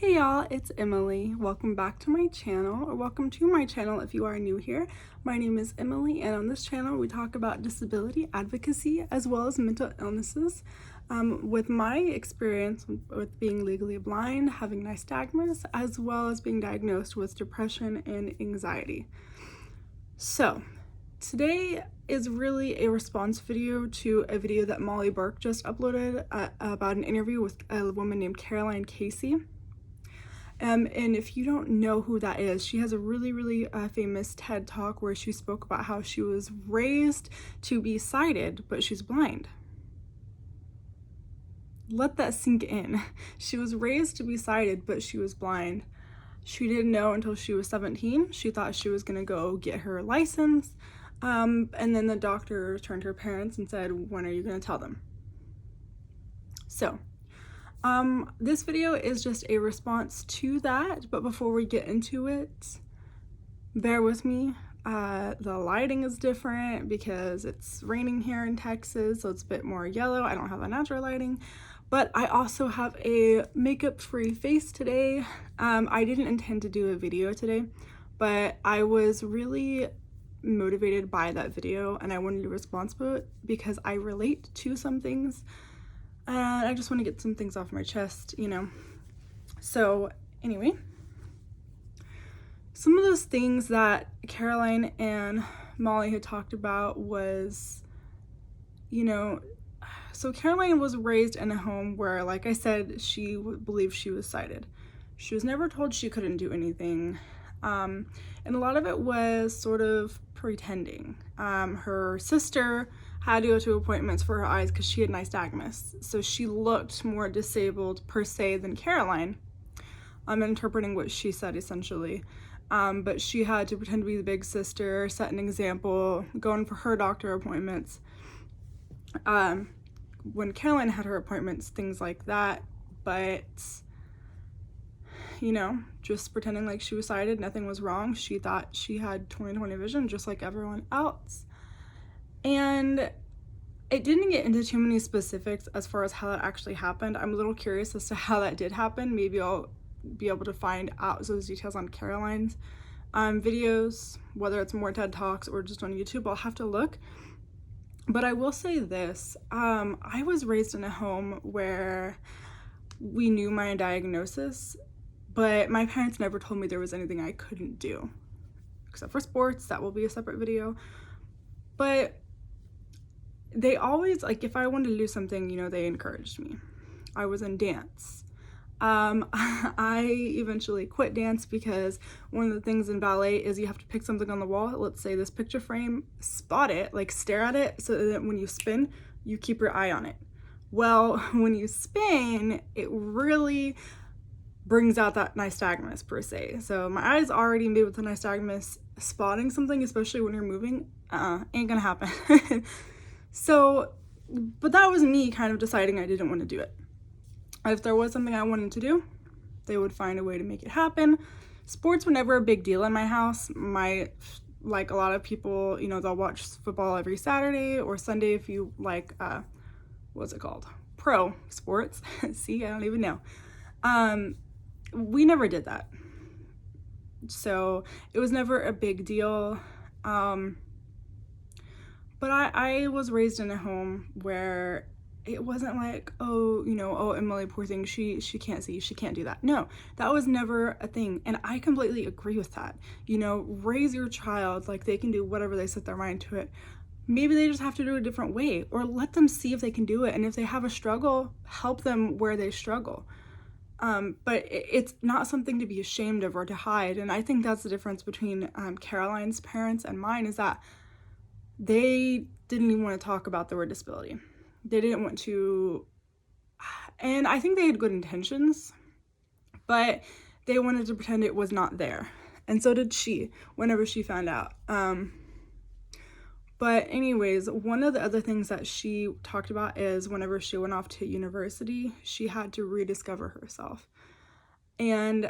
Hey y'all, it's Emily. Welcome back to my channel, or welcome to my channel if you are new here. My name is Emily, and on this channel we talk about disability advocacy as well as mental illnesses. With my experience with being legally blind, having nystagmus, as well as being diagnosed with depression and anxiety. So, today is really a response video to a video that Molly Burke just uploaded about an interview with a woman named Caroline Casey. And if you don't know who that is, she has a really famous TED Talk where she spoke about how she was raised to be sighted, but she's blind. Let that sink in. She was raised to be sighted, but she was blind. She didn't know until she was 17. She thought she was gonna go get her license. And then the doctor turned to her parents and said, "When are you gonna tell them?" So, this video is just a response to that, but before we get into it, bear with me. The lighting is different because it's raining here in Texas, so it's a bit more yellow. I don't have a natural lighting, but I also have a makeup-free face today. I didn't intend to do a video today, but I was really motivated by that video and I wanted to respond to it because I relate to some things. And I just want to get some things off my chest, you know. So anyway, some of those things that Caroline and Molly had talked about was, so Caroline was raised in a home where, like I said, she believed she was sighted. She was never told she couldn't do anything. And a lot of it was sort of pretending. Her sister had to go to appointments for her eyes because she had nystagmus. So she looked more disabled per se than Caroline. I'm interpreting what she said essentially. But she had to pretend to be the big sister, set an example, going for her doctor appointments. When Caroline had her appointments, things like that. But, just pretending like she was sighted, nothing was wrong. She thought she had 20/20 vision just like everyone else. And it didn't get into too many specifics as far as how that actually happened. I'm a little curious as to how that did happen. Maybe I'll be able to find out those details on Caroline's videos, whether it's more TED Talks or just on YouTube. I'll have to look. But I will say this, I was raised in a home where we knew my diagnosis, but my parents never told me there was anything I couldn't do, except for sports. That will be a separate video. But they always, like, if I wanted to do something, they encouraged me. I was in dance. I eventually quit dance because one of the things in ballet is you have to pick something on the wall. Let's say this picture frame, spot it, like stare at it, so that when you spin, you keep your eye on it. Well, when you spin, it really brings out that nystagmus per se. So my eyes already made with the nystagmus, spotting something, especially when you're moving, ain't gonna happen. So, but that was me kind of deciding I didn't want to do it. If there was something I wanted to do, they would find a way to make it happen. Sports were never a big deal in my house. Like a lot of people, they'll watch football every Saturday or Sunday if you like, what's it called? Pro sports. See, I don't even know. We never did that. So it was never a big deal. But I was raised in a home where it wasn't like, oh, Emily, poor thing, she can't see, she can't do that. No, that was never a thing. And I completely agree with that. Raise your child like they can do whatever they set their mind to it. Maybe they just have to do it a different way, or let them see if they can do it. And if they have a struggle, help them where they struggle. But it's not something to be ashamed of or to hide. And I think that's the difference between Caroline's parents and mine, is that they didn't even want to talk about the word disability. They didn't want to, and I think they had good intentions, but they wanted to pretend it was not there. And so did she, whenever she found out. But anyways, one of the other things that she talked about is whenever she went off to university, she had to rediscover herself. And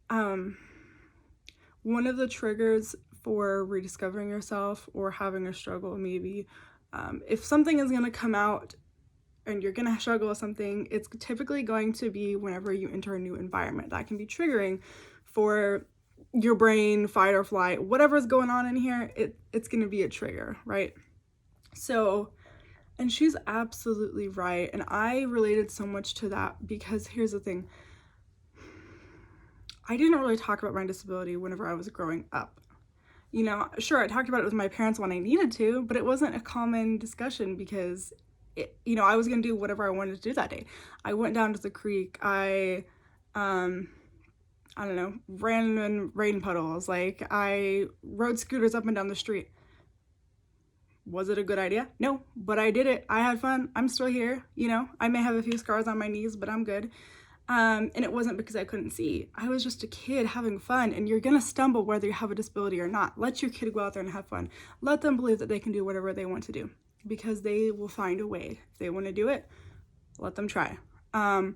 one of the triggers for rediscovering yourself or having a struggle, maybe, if something is going to come out and you're gonna struggle with something, it's typically going to be whenever you enter a new environment. That can be triggering for your brain, fight or flight, whatever's going on in here, it's gonna be a trigger, right? So, and she's absolutely right. And I related so much to that because here's the thing. I didn't really talk about my disability whenever I was growing up. You know, sure, I talked about it with my parents when I needed to, but it wasn't a common discussion because, I was going to do whatever I wanted to do that day. I went down to the creek. I don't know, ran in rain puddles. Like, I rode scooters up and down the street. Was it a good idea? No, but I did it. I had fun. I'm still here. I may have a few scars on my knees, but I'm good. And it wasn't because I couldn't see. I was just a kid having fun, and you're gonna stumble whether you have a disability or not. Let your kid go out there and have fun. Let them believe that they can do whatever they want to do because they will find a way. If they want to do it, let them try. But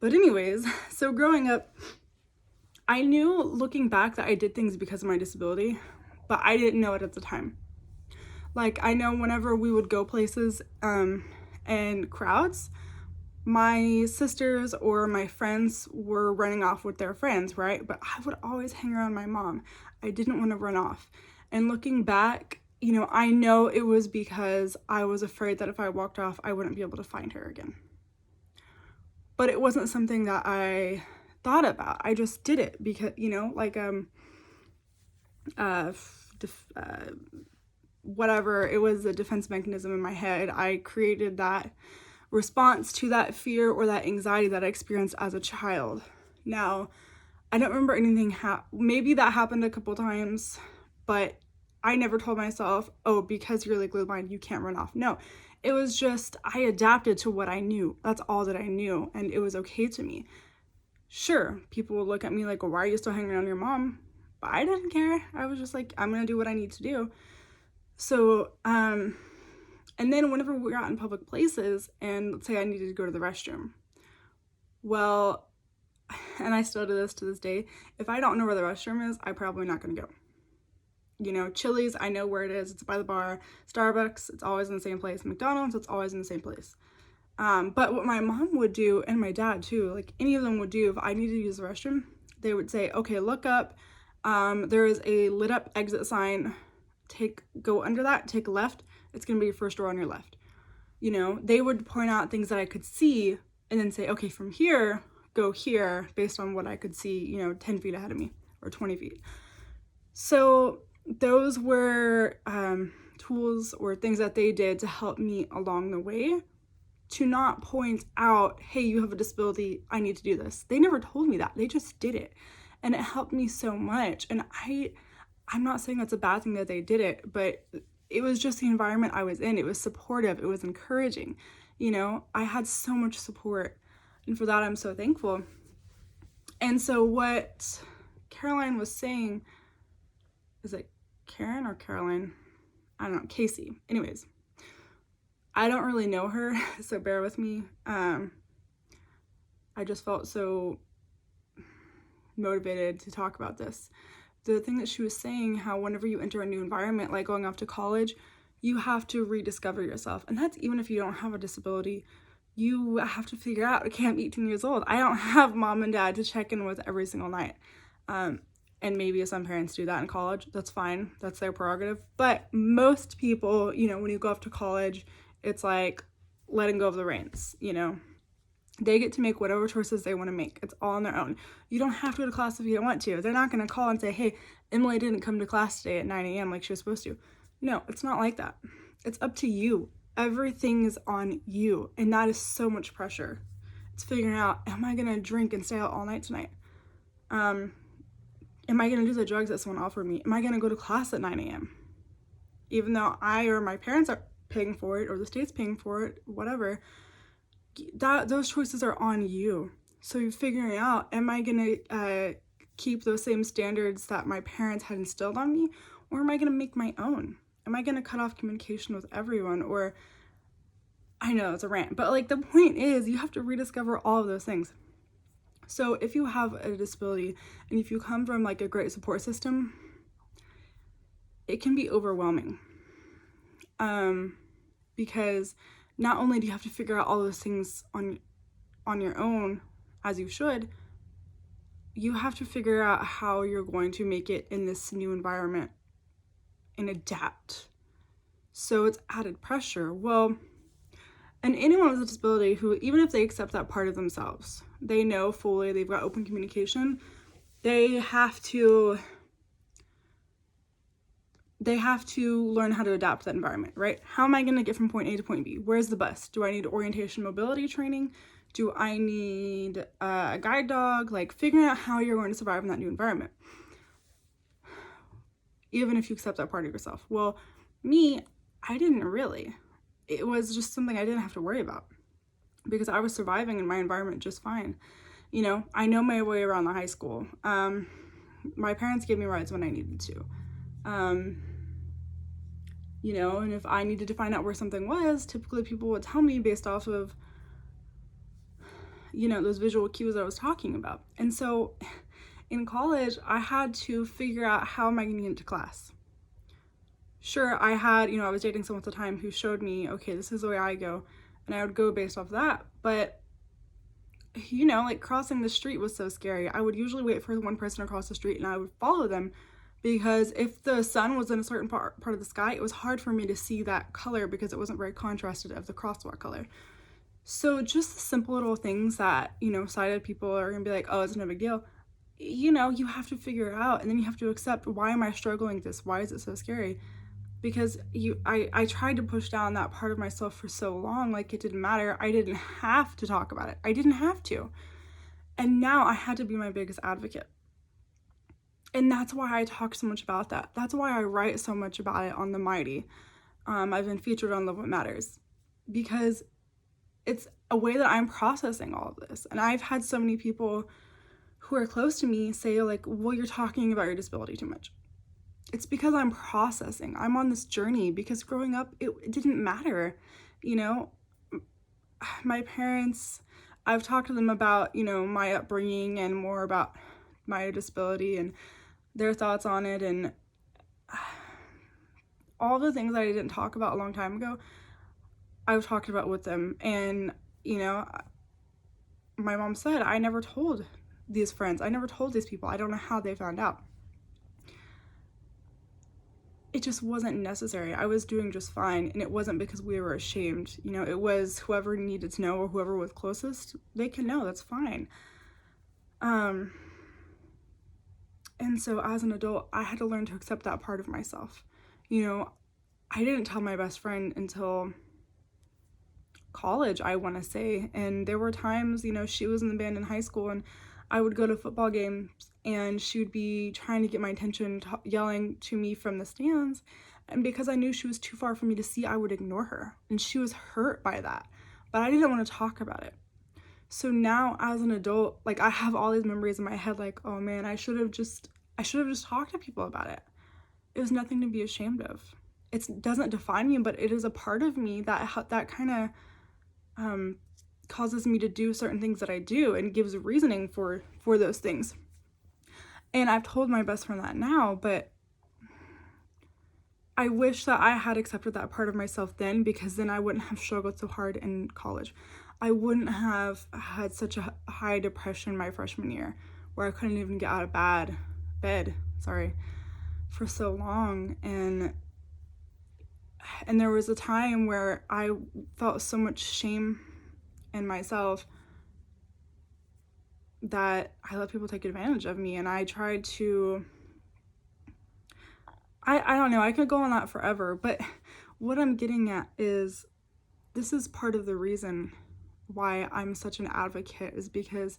anyways, so growing up, I knew looking back that I did things because of my disability, but I didn't know it at the time. Like, I know whenever we would go places and crowds, my sisters or my friends were running off with their friends, right? But I would always hang around my mom. I didn't want to run off. And looking back, I know it was because I was afraid that if I walked off, I wouldn't be able to find her again. But it wasn't something that I thought about. I just did it because, whatever, it was a defense mechanism in my head. I created that response to that fear or that anxiety that I experienced as a child. Now, I don't remember anything, maybe that happened a couple times, but I never told myself, oh, because you're legally blind, you can't run off. No, it was just, I adapted to what I knew. That's all that I knew, and it was okay to me. Sure, people would look at me like, well, why are you still hanging around your mom? But I didn't care. I was just like, I'm gonna do what I need to do. So, and then whenever we were out in public places and let's say I needed to go to the restroom, well, and I still do this to this day, if I don't know where the restroom is, I'm probably not going to go. Chili's, I know where it is. It's by the bar. Starbucks, it's always in the same place. McDonald's, it's always in the same place. But what my mom would do, and my dad too, like any of them would do, if I needed to use the restroom, they would say, okay, look up. There is a lit up exit sign. Go under that, take a left. It's going to be your first door on your left. They would point out things that I could see and then say, okay, from here, go here based on what I could see, 10 feet ahead of me or 20 feet. So those were tools or things that they did to help me along the way to not point out, hey, you have a disability, I need to do this. They never told me that. They just did it. And it helped me so much. And I'm not saying that's a bad thing that they did it, but it was just the environment I was in. It was supportive. It was encouraging. I had so much support. And for that, I'm so thankful. And so what Caroline was saying, is it Karen or Caroline? I don't know, Casey. Anyways, I don't really know her, so bear with me. I just felt so motivated to talk about this. The thing that she was saying, how whenever you enter a new environment, like going off to college, you have to rediscover yourself. And that's even if you don't have a disability. You have to figure out, I can't be 18 years old. I don't have mom and dad to check in with every single night. And maybe some parents do that in college. That's fine. That's their prerogative. But most people, when you go off to college, it's like letting go of the reins, They get to make whatever choices they want to make. It's all on their own. You don't have to go to class if you don't want to. They're not going to call and say, hey, Emily didn't come to class today at 9 a.m. like she was supposed to. No, it's not like that. It's up to you. Everything is on you. And that is so much pressure. It's figuring out, am I going to drink and stay out all night tonight? Am I going to do the drugs that someone offered me? Am I going to go to class at 9 a.m.? Even though I or my parents are paying for it or the state's paying for it, whatever, those choices are on you. So you're figuring out, am I going to keep those same standards that my parents had instilled on me, or am I going to make my own? Am I going to cut off communication with everyone? Or, I know it's a rant, but like the point is you have to rediscover all of those things. So if you have a disability and if you come from like a great support system, it can be overwhelming. Because not only do you have to figure out all those things on your own, as you should, you have to figure out how you're going to make it in this new environment and adapt. So it's added pressure. Well, and anyone with a disability who, even if they accept that part of themselves, they know fully, they've got open communication, they have to learn how to adapt to that environment, right? How am I going to get from point A to point B? Where's the bus? Do I need orientation mobility training? Do I need a guide dog? Like, figuring out how you're going to survive in that new environment, even if you accept that part of yourself. Well, me, I didn't really. It was just something I didn't have to worry about because I was surviving in my environment just fine. You know, I know my way around the high school. My parents gave me rides when I needed to. You know, and if I needed to find out where something was, typically people would tell me based off of, you know, those visual cues that I was talking about. And so in college, I had to figure out, how am I going to get into class? Sure, I had, you know, I was dating someone at the time who showed me, okay, this is the way I go, and I would go based off that. But, you know, like, crossing the street was so scary. I would usually wait for one person to cross the street and I would follow them, because if the sun was in a certain part of the sky, it was hard for me to see that color because it wasn't very contrasted of the crosswalk color. So just the simple little things that, you know, sighted people are gonna be like, oh, it's no big deal. You know, you have to figure it out, and then you have to accept, why am I struggling with this? Why is it so scary? Because I tried to push down that part of myself for so long, like it didn't matter. I didn't have to talk about it. I didn't have to. And now I had to be my biggest advocate. And that's why I talk so much about that. That's why I write so much about it on The Mighty. I've been featured on Love What Matters, because it's a way that I'm processing all of this. And I've had so many people who are close to me say, like, well, you're talking about your disability too much. It's because I'm processing. I'm on this journey, because growing up, it didn't matter. You know, my parents, I've talked to them about, you know, my upbringing and more about my disability and their thoughts on it, and all the things that I didn't talk about a long time ago, I've talked about with them. And, you know, my mom said, I never told these friends, I never told these people, I don't know how they found out. It just wasn't necessary. I was doing just fine, and it wasn't because we were ashamed. You know, it was whoever needed to know, or whoever was closest, they can know, that's fine. And so as an adult, I had to learn to accept that part of myself. You know, I didn't tell my best friend until college, I want to say. And there were times, you know, she was in the band in high school, and I would go to football games and she would be trying to get my attention, yelling to me from the stands. And because I knew she was too far for me to see, I would ignore her. And she was hurt by that. But I didn't want to talk about it. So now as an adult, like, I have all these memories in my head, like, oh man, I should have just talked to people about it. It was nothing to be ashamed of. It doesn't define me, but it is a part of me that kind of causes me to do certain things that I do, and gives reasoning for those things. And I've told my best friend that now, but I wish that I had accepted that part of myself then, because then I wouldn't have struggled so hard in college. I wouldn't have had such a high depression my freshman year, where I couldn't even get out of bed, for so long. And there was a time where I felt so much shame in myself that I let people take advantage of me. And I tried to, I don't know, I could go on that forever, but what I'm getting at is, this is part of the reason why I'm such an advocate, is because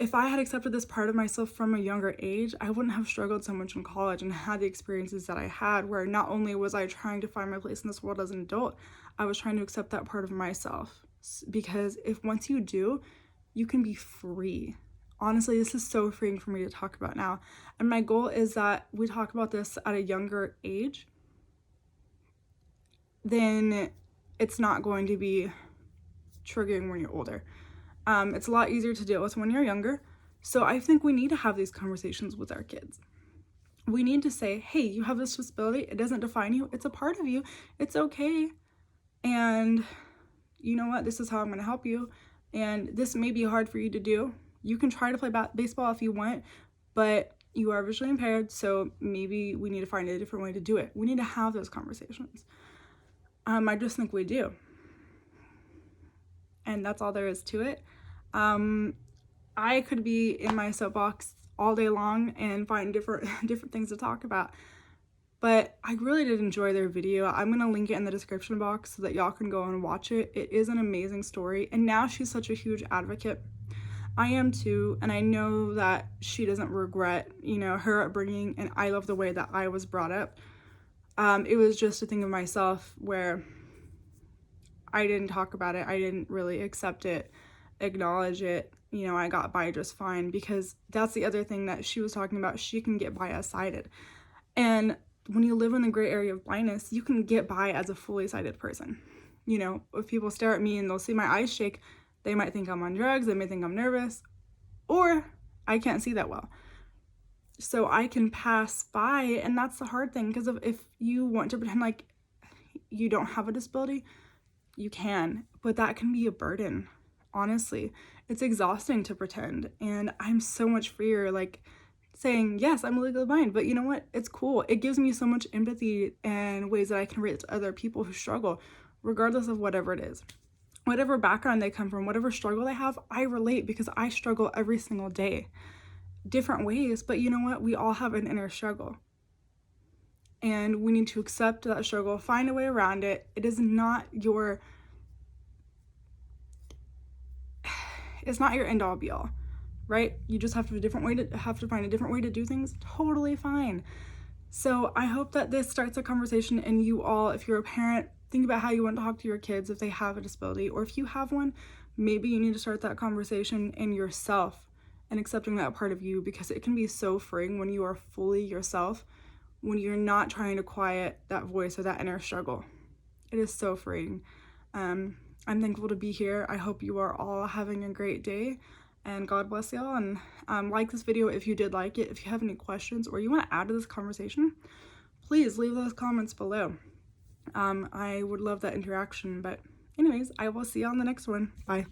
if I had accepted this part of myself from a younger age, I wouldn't have struggled so much in college and had the experiences that I had, where not only was I trying to find my place in this world as an adult, I was trying to accept that part of myself. Because once you do, you can be free. Honestly, this is so freeing for me to talk about now. And my goal is that we talk about this at a younger age, then it's not going to be triggering when you're older. It's a lot easier to deal with when you're younger. So I think we need to have these conversations with our kids. We need to say, hey, you have this disability. It doesn't define you. It's a part of you. It's okay. and you know what, this is how I'm going to help you, and this may be hard for you to do. You can try to play baseball if you want, but you are visually impaired, so maybe we need to find a different way to do it. We need to have those conversations. I just think we do. And that's all there is to it. I could be in my soapbox all day long and find different things to talk about. But I really did enjoy their video. I'm going to link it in the description box so that y'all can go and watch it. It is an amazing story. And now she's such a huge advocate. I am too. And I know that she doesn't regret, you know, her upbringing. And I love the way that I was brought up. It was just a thing of myself where I didn't talk about it. I didn't really accept it, acknowledge it. You know, I got by just fine, because that's the other thing that she was talking about. She can get by as sighted. And when you live in the gray area of blindness, you can get by as a fully sighted person. You know, if people stare at me and they'll see my eyes shake, they might think I'm on drugs, they may think I'm nervous, or I can't see that well. So I can pass by, and that's the hard thing, because if you want to pretend like you don't have a disability, you can, but that can be a burden. Honestly, it's exhausting to pretend, and I'm so much freer, like, saying, yes, I'm legally blind, but you know what? It's cool. It gives me so much empathy and ways that I can relate to other people who struggle, regardless of whatever it is. Whatever background they come from, whatever struggle they have, I relate, because I struggle every single day. Different ways, but you know what? We all have an inner struggle. And we need to accept that struggle, find a way around it. It is not your, it's not your end all be all, right? You just have to find a different way to do things. Totally fine. So I hope that this starts a conversation, and you all, if you're a parent, think about how you want to talk to your kids if they have a disability, or if you have one, maybe you need to start that conversation in yourself and accepting that part of you, because it can be so freeing when you are fully yourself, when you're not trying to quiet that voice or that inner struggle. It is so freeing. I'm thankful to be here. I hope you are all having a great day, and God bless y'all. And like this video if you did like it. If you have any questions or you want to add to this conversation, please leave those comments below. I would love that interaction. But anyways, I will see you on the next one. Bye.